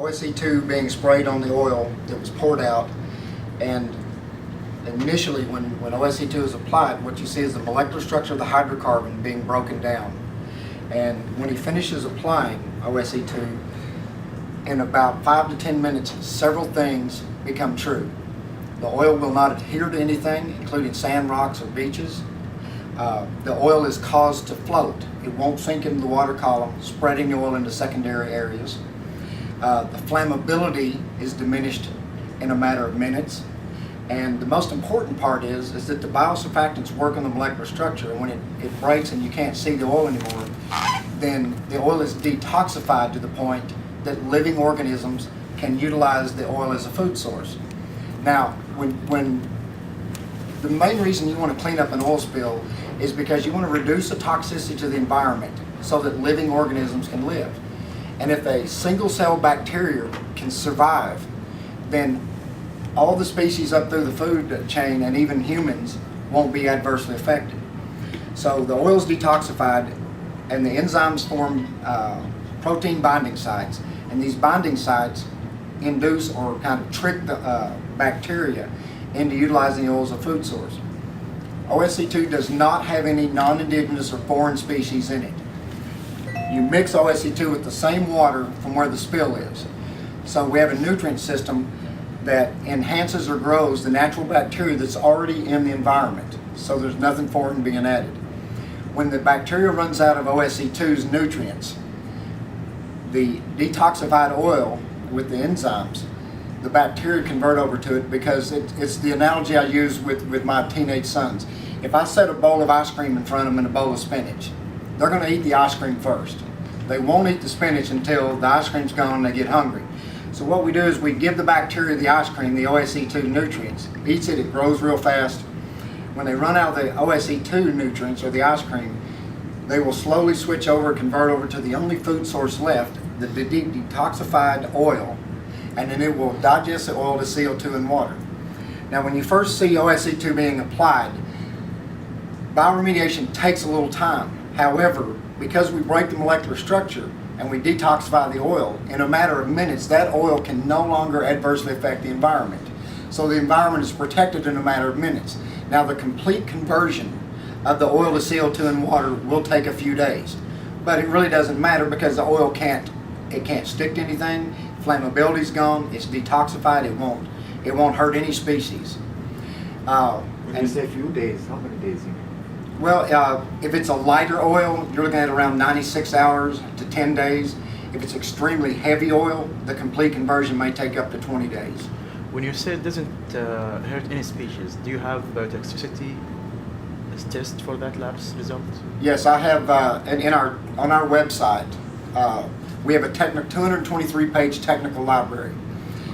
OSC2 being sprayed on the oil that was poured out, and initially when OSC2 is applied, what you see is the molecular structure of the hydrocarbon being broken down. And when he finishes applying OSC2, in about 5 to 10 minutes, several things become true. The oil will not adhere to anything, including sand, rocks, or beaches. The oil is caused to float. It won't sink into the water column, spreading the oil into secondary areas. The flammability is diminished in a matter of minutes. And the most important part is that the biosurfactants work on the molecular structure, and when it breaks and you can't see the oil anymore, then the oil is detoxified to the point that living organisms can utilize the oil as a food source. Now, when the main reason you want to clean up an oil spill is because you want to reduce the toxicity to the environment so that living organisms can live. And if a single cell bacteria can survive, then all the species up through the food chain and even humans won't be adversely affected. So the oil is detoxified and the enzymes form protein binding sites, and these binding sites induce or kind of trick the bacteria into utilizing the oil as a food source. OSC2 does not have any non-indigenous or foreign species in it. You mix OSC2 with the same water from where the spill is. So we have a nutrient system that enhances or grows the natural bacteria that's already in the environment. So there's nothing foreign being added. When the bacteria runs out of OSC2's nutrients, the detoxified oil with the enzymes, the bacteria convert over to it, because it's the analogy I use with my teenage sons. If I set a bowl of ice cream in front of them and a bowl of spinach, they're going to eat the ice cream first. They won't eat the spinach until the ice cream's gone and they get hungry. So what we do is we give the bacteria the ice cream, the OSC2 nutrients, eats it, it grows real fast. When they run out of the OSC2 nutrients or the ice cream, they will slowly switch over, convert over to the only food source left, the detoxified oil, and then it will digest the oil to CO2 and water. Now when you first see OSC2 being applied, bioremediation takes a little time. However, because we break the molecular structure and we detoxify the oil, in a matter of minutes that oil can no longer adversely affect the environment. So the environment is protected in a matter of minutes. Now the complete conversion of the oil to CO2 and water will take a few days, but it really doesn't matter because the oil can't stick to anything. Flammability's gone, it's detoxified, it won't hurt any species. When you say a few days, how many days? Well, if it's a lighter oil, you're looking at around 96 hours to 10 days. If it's extremely heavy oil, the complete conversion may take up to 20 days. When you say it doesn't hurt any species, do you have biotoxicity test for that lab's result? Yes, I have, on our website, we have a 223-page technical library.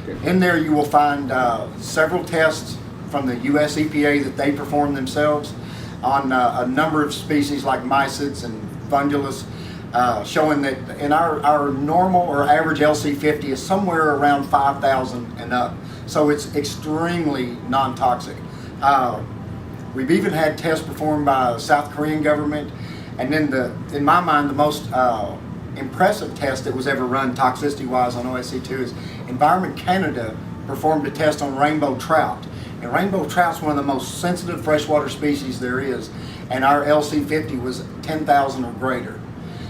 Okay. In there you will find several tests from the US EPA that they perform themselves on a number of species like mysids and fundulus, showing that in our normal or average LC50 is somewhere around 5,000 and up. So it's extremely non-toxic. We've even had tests performed by the South Korean government, and then in my mind, the most impressive test that was ever run toxicity-wise on OSC2 is Environment Canada performed a test on rainbow trout. And rainbow trout's one of the most sensitive freshwater species there is, and our LC50 was 10,000 or greater.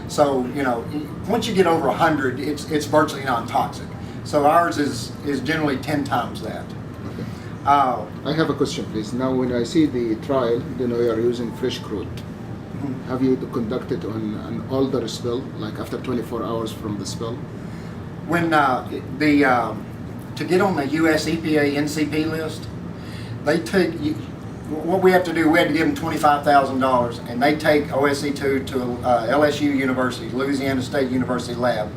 So, you know, once you get over 100, it's virtually non-toxic. So ours is generally 10 times that. Okay. I have a question, please. Now, when I see the trial, you know, you are using fresh crude. Mm-hmm. Have you conducted on an older spill, like after 24 hours from the spill? When to get on the US EPA NCP list, they take, what we have to do, we had to give them $25,000, and they take OSC2 to LSU University, Louisiana State University lab,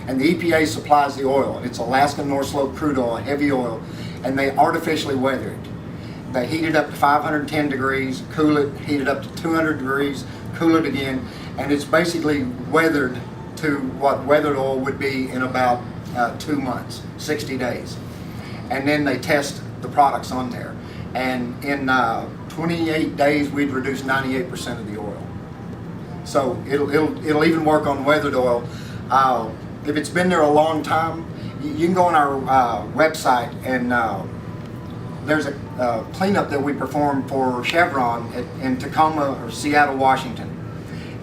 and the EPA supplies the oil. It's Alaska North Slope crude oil, heavy oil, and they artificially weather it. They heat it up to 510 degrees, cool it, heat it up to 200 degrees, cool it again, and it's basically weathered to what weathered oil would be in about 2 months, 60 days. And then they test the products on there. And in 28 days, we'd reduce 98% of the oil. So it'll even work on weathered oil. If it's been there a long time, You can go on our website and there's a cleanup that we performed for Chevron in Tacoma or Seattle, Washington.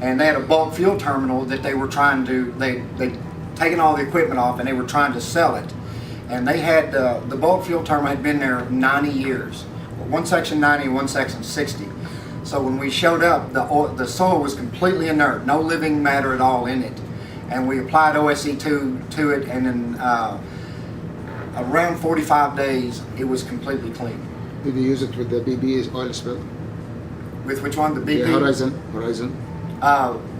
And they had a bulk fuel terminal that they were trying to, they'd taken all the equipment off and they were trying to sell it. And they had, the bulk fuel terminal had been there 90 years. One section 90 and one section 60. So when we showed up, the soil was completely inert, no living matter at all in it. And we applied OSE2 to it, and in around 45 days, it was completely clean. Did you use it with the BB oil spill? With which one? The BP? Yeah, Horizon.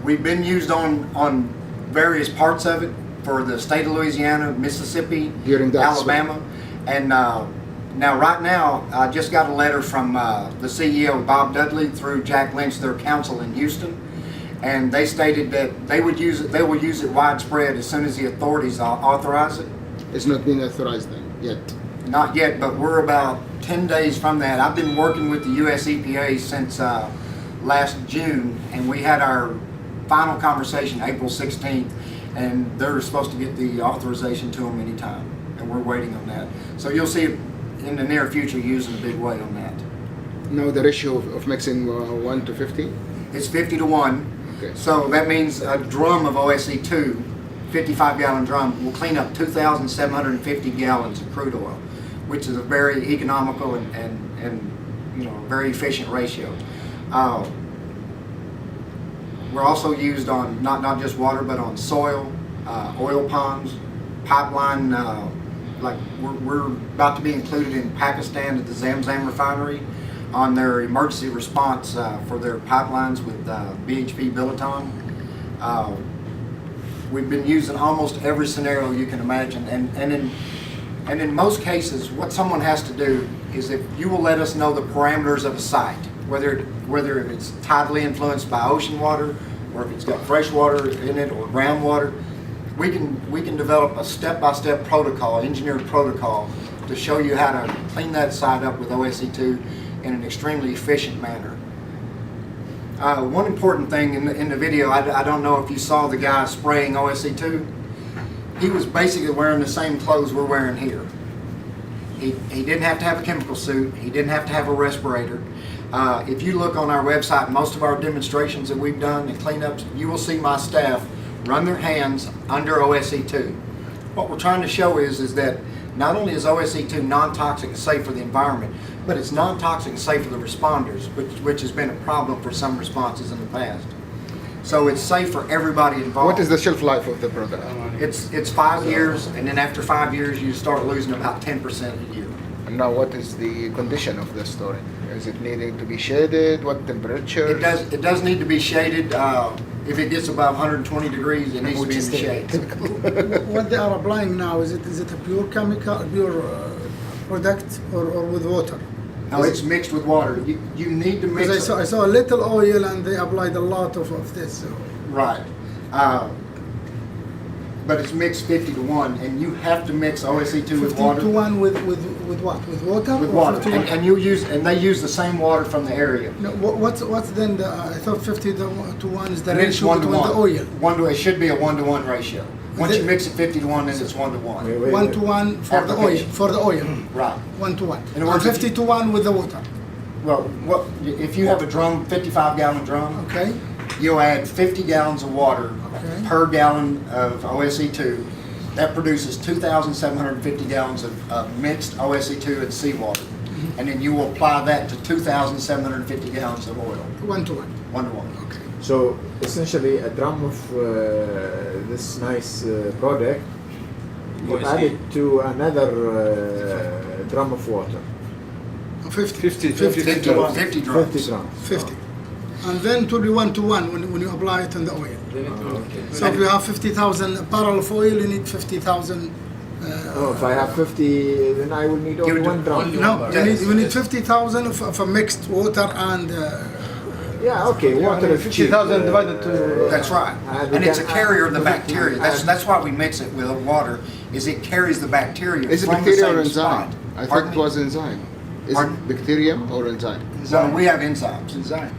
We've been used on various parts of it for the state of Louisiana, Mississippi, During that Alabama, and now right now I just got a letter from the CEO Bob Dudley through Jack Lynch, their counsel in Houston, and they stated that they would use it. They will use it widespread as soon as the authorities authorize it. It's not been authorized then yet. Not yet, but we're about 10 days from that. I've been working with the U.S. EPA since last June, and we had our final conversation April 16th, and they're supposed to get the authorization to them anytime, and we're waiting on that. So you'll see it in the near future used in a big way on that. Now the ratio of mixing 1 to 50? It's 50 to 1. Okay. So that means a drum of OSE2, 55-gallon drum, will clean up 2,750 gallons of crude oil, which is a very economical and very efficient ratio. We're also used on not just water, but on soil, oil ponds, pipeline. Like we're about to be included in Pakistan at the Zamzam refinery on their emergency response for their pipelines with BHP Billiton. We've been using almost every scenario you can imagine, and in most cases, what someone has to do is, if you will let us know the parameters of a site, whether it's tidally influenced by ocean water, or if it's got fresh water in it or groundwater, we can develop a step-by-step protocol, engineered protocol, to show you how to clean that site up with OSE2 in an extremely efficient manner. One important thing in the video, I don't know if you saw the guy spraying OSE2. He was basically wearing the same clothes we're wearing here. He didn't have to have a chemical suit. He didn't have to have a respirator. If you look on our website, most of our demonstrations that we've done and cleanups, you will see my staff run their hands under OSE2. What we're trying to show is that not only is OSE2 non-toxic and safe for the environment, but it's non-toxic and safe for the responders, which has been a problem for some responses in the past. So it's safe for everybody involved. What is the shelf life of the product? It's 5 years, and then after 5 years, you start losing about 10% a year. And now what is the condition of the storage? Is it needing to be shaded? What temperature? It does need to be shaded. If it gets above 120 degrees, it needs to be in the shade. What they are applying now, is it a pure chemical, pure product, or with water? No, it's mixed with water. You need to mix. Because I saw a little oil and they applied a lot of this. So. Right. But it's mixed 50 to 1, and you have to mix OSE2 with 50 water. to 1 with what? With water? With or water, 50 to 1? and they use the same water from the area. No, what's then the? I thought 50 to 1 is the And it's ratio 1 to between 1. the oil. It should be a 1-to-1 ratio. Once it- you mix it 50 to 1, then it's 1 to 1. 1 to 1 for the oil. Application. For the oil. Right. 1 to 1. In other And words, if 50 to 1 with the water. Well, if you have a drum, 55-gallon drum, Okay. you'll add 50 gallons of water Okay. per gallon of OSE2. That produces 2,750 gallons of mixed OSE2 and seawater. And then you will apply that to 2,750 gallons of oil, 1 to 1. 1 to 1. Okay. So essentially, a drum of this nice product, you OSE. add it to another drum of water. 50. 50 50 drums. 50 drums. 50. And then it will be 1 to 1 when you apply it on the oil. So if you have 50,000 barrel of oil, you need 50,000. Oh, if I have 50, then I will need only would do one drum. only No, one you need 50,000 of a mixed water and. Yeah, okay, water is cheap. 50,000 divided to. That's right. And it's a carrier of the bacteria. That's why we mix it with water, is it carries the bacteria Is it from the bacteria same or enzyme? spot. I thought Pardon it me? was enzyme. Is Pardon? it bacterium or enzyme? So we have enzymes. Enzyme.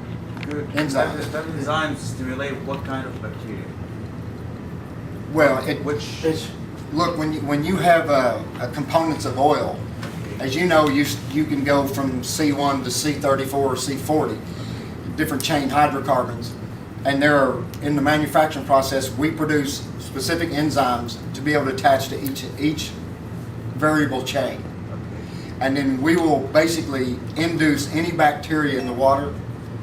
Good. Enzymes. That enzymes stimulate what kind of bacteria? Well, Which Look, when you have components of oil, as you know, you can go from C1 to C34 or C40, different chain hydrocarbons. And there are, in the manufacturing process, we produce specific enzymes to be able to attach to each variable chain. And then we will basically induce any bacteria in the water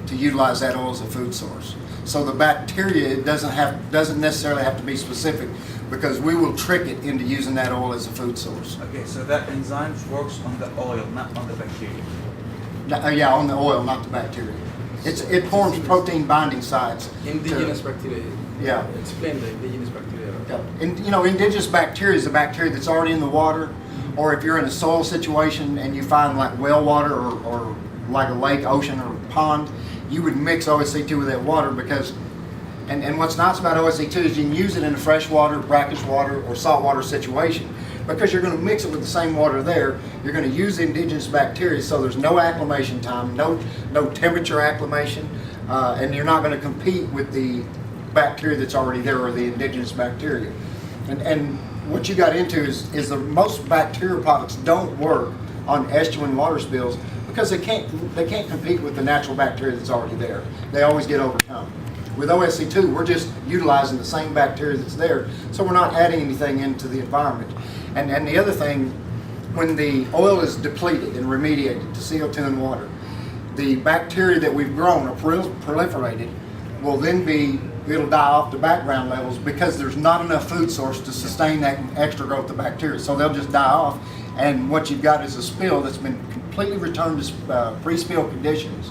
to utilize that oil as a food source. So the bacteria doesn't necessarily have to be specific, because we will trick it into using that oil as a food source. Okay, so that enzyme works on the oil, not on the bacteria. Yeah, on the oil, not the bacteria. It forms protein binding sites. Indigenous bacteria. Yeah. Explain the indigenous bacteria. Yeah. Indigenous bacteria is a bacteria that's already in the water, or if you're in a soil situation and you find like well water or like a lake, ocean, or pond, you would mix OSC2 with that water because, and what's nice about OSC2 is you can use it in a freshwater, brackish water, or saltwater situation, because you're going to mix it with the same water there. You're going to use the indigenous bacteria, so there's no acclimation time, no temperature acclimation, and you're not going to compete with the bacteria that's already there, or the indigenous bacteria. And what you got into is the most bacterial products don't work on estuarine water spills because they can't compete with the natural bacteria that's already there. They always get overcome. With OSC2, we're just utilizing the same bacteria that's there, so we're not adding anything into the environment. And the other thing, when the oil is depleted and remediated to CO2 and water, the bacteria that we've grown or proliferated will then it'll die off to background levels because there's not enough food source to sustain that extra growth of bacteria. So they'll just die off, and what you've got is a spill that's been completely returned to pre-spill conditions.